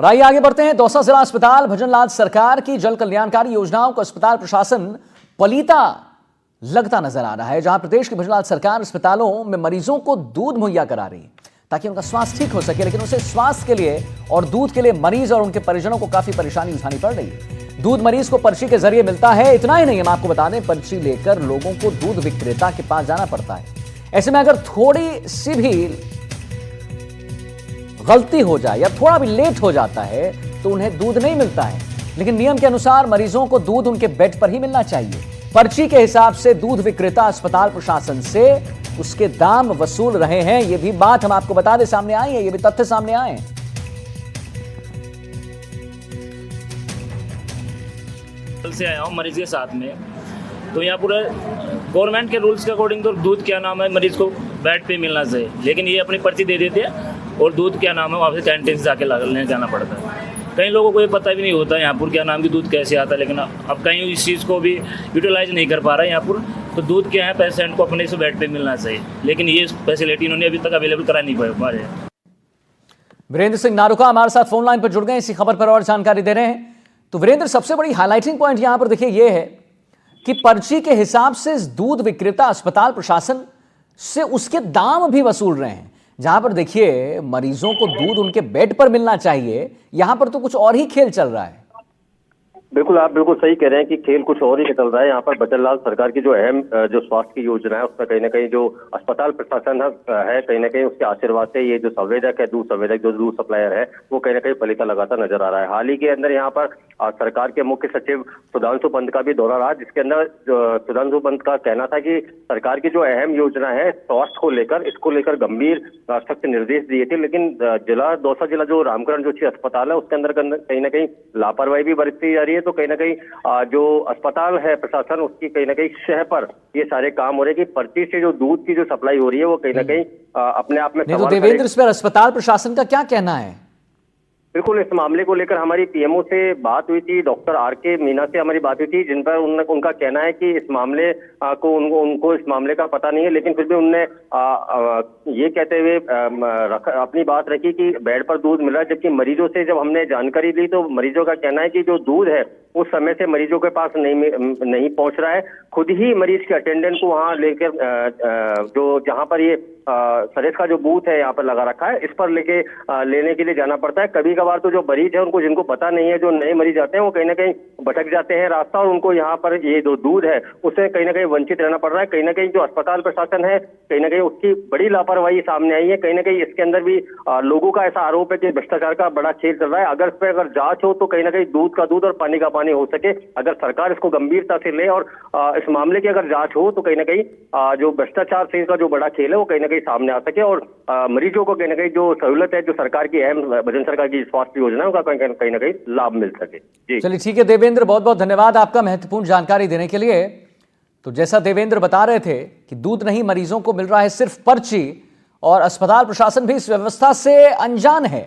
और आइए आगे बढ़ते हैं। दौसा जिला अस्पताल भजनलाल सरकार की जन कल्याणकारी योजनाओं को अस्पताल प्रशासन पलीता लगता नजर आ रहा है, जहां प्रदेश की भजनलाल सरकार अस्पतालों में मरीजों को दूध मुहैया करा रही है ताकि उनका स्वास्थ्य ठीक हो सके, लेकिन उसे स्वास्थ्य के लिए और दूध के लिए मरीज और उनके परिजनों को काफी परेशानी उठानी पड़ रही है। दूध मरीज को पर्ची के जरिए मिलता है। इतना ही नहीं, हम आपको बता दें, पर्ची लेकर लोगों को दूध विक्रेता के पास जाना पड़ता है। ऐसे में अगर थोड़ी सी भी गलती हो जाए या थोड़ा भी लेट हो जाता है तो उन्हें दूध नहीं मिलता है, लेकिन नियम के अनुसार मरीजों को दूध उनके बेड पर ही मिलना चाहिए। पर्ची के हिसाब से दूध विक्रेता अस्पताल प्रशासन से उसके दाम वसूल रहे हैं। यह भी बात हम आपको बता दें सामने आई है, ये भी तथ्य सामने आए हैं। से आया हूं मरीज के साथ में, तो यहाँ पूरा गवर्नमेंट के रूल्स के अकॉर्डिंग तो दूध क्या नाम है मरीज को बेड पे मिलना चाहिए, लेकिन ये अपनी पर्ची दे देते हैं और दूध क्या नाम है वहाँ से कैंटीन से जाके लेने जाना पड़ता है। कई लोगों को ये पता भी नहीं होता यहाँ पर क्या नाम की दूध कैसे आता है, लेकिन अब कहीं इस चीज़ को भी यूटिलाइज नहीं कर पा रहा है यहाँ पर। तो दूध क्या है पेशेंट को अपने से बेड पे मिलना चाहिए, लेकिन ये फैसिलिटी इन्होंने अभी तक अवेलेबल करा नहीं पा रहे। वीरेंद्र सिंह नारुका हमारे साथ फोन लाइन पर जुड़ गए, इसी खबर पर और जानकारी दे रहे हैं। तो वीरेंद्र, सबसे बड़ी हाईलाइटिंग पॉइंट यहां पर देखिए ये है कि पर्ची के हिसाब से दूध विक्रेता अस्पताल प्रशासन से उसके दाम भी वसूल रहे हैं। जहां पर देखिए मरीजों को दूध उनके बेड पर मिलना चाहिए, यहां पर तो कुछ और ही खेल चल रहा है। बिल्कुल, आप बिल्कुल सही कह रहे हैं कि खेल कुछ और ही चल रहा है। यहाँ पर भजनलाल सरकार की जो अहम जो स्वास्थ्य की योजना है उसमें कहीं ना कहीं जो अस्पताल प्रशासन है कहीं ना कहीं उसके आशीर्वाद से ये जो संवेदक है, दूध संवेदक जो दूध सप्लायर है वो कहीं ना कहीं फलिता लगाता नजर आ रहा है। हाल ही के अंदर यहाँ पर सरकार के मुख्य सचिव सुधांशु पंत का भी दौरा रहा, जिसके अंदर सुधांशु पंत का कहना था कि सरकार की जो अहम योजना है स्वास्थ्य को लेकर, इसको लेकर गंभीर सख्त निर्देश दिए थे, लेकिन दौसा जिला जो रामकरण जोशी अस्पताल है उसके अंदर कहीं ना कहीं लापरवाही भी बरती जा रही है। तो कहीं ना कहीं जो अस्पताल है प्रशासन उसकी कहीं ना कहीं शह पर ये सारे काम हो रहे हैं कि पर्ची से जो दूध की जो सप्लाई हो रही है वो कहीं ना कहीं अपने आप में नहीं। तो देवेंद्र, इस पर अस्पताल प्रशासन का क्या कहना है? बिल्कुल, इस मामले को लेकर हमारी पीएमओ से बात हुई थी, डॉक्टर आर.के. मीना से हमारी बात हुई थी, जिन पर उनका कहना है कि इस मामले को उनको इस मामले का पता नहीं है, लेकिन फिर भी उनने ये कहते हुए अपनी बात रखी कि बेड पर दूध मिल रहा है। जबकि मरीजों से जब हमने जानकारी ली तो मरीजों का कहना है कि जो दूध है उस समय से मरीजों के पास नहीं पहुंच रहा है। खुद ही मरीज के अटेंडेंट को वहां लेकर जो जहां पर ये सरेस का जो बूथ है यहाँ पर लगा रखा है, इस पर लेने के लिए जाना पड़ता है। कभी कभार तो जो मरीज है उनको जिनको पता नहीं है, जो नए मरीज आते हैं वो कहीं ना कहीं भटक जाते हैं रास्ता और उनको यहाँ पर ये जो दूध है उससे कहीं ना कहीं वंचित रहना पड़ रहा है। कहीं ना कहीं जो अस्पताल प्रशासन है कहीं ना कहीं उसकी बड़ी लापरवाही सामने आई है। कहीं ना कहीं इसके अंदर भी लोगों का ऐसा आरोप है कि भ्रष्टाचार का बड़ा खेल चल रहा है। अगर इस पर अगर जांच हो तो कहीं ना कहीं दूध का दूध और पानी का पानी हो सके। अगर सरकार इसको गंभीरता से ले और इस मामले की अगर जांच हो तो कहीं ना कहीं जो भ्रष्टाचार से का जो बड़ा खेल है वो कहीं ना कहीं सामने आ सके और मरीजों को कहीं ना कहीं जो सहूलत है, जो सरकार की अहम भजन सरकार की स्वास्थ्य योजना है उनका कहीं ना कहीं लाभ मिल सके। जी चलिए ठीक है देवेंद्र, बहुत बहुत धन्यवाद आपका महत्वपूर्ण जानकारी देने के लिए। तो जैसा देवेंद्र बता रहे थे कि दूध नहीं मरीजों को मिल रहा है सिर्फ पर्ची, और अस्पताल प्रशासन भी इस व्यवस्था से अनजान है।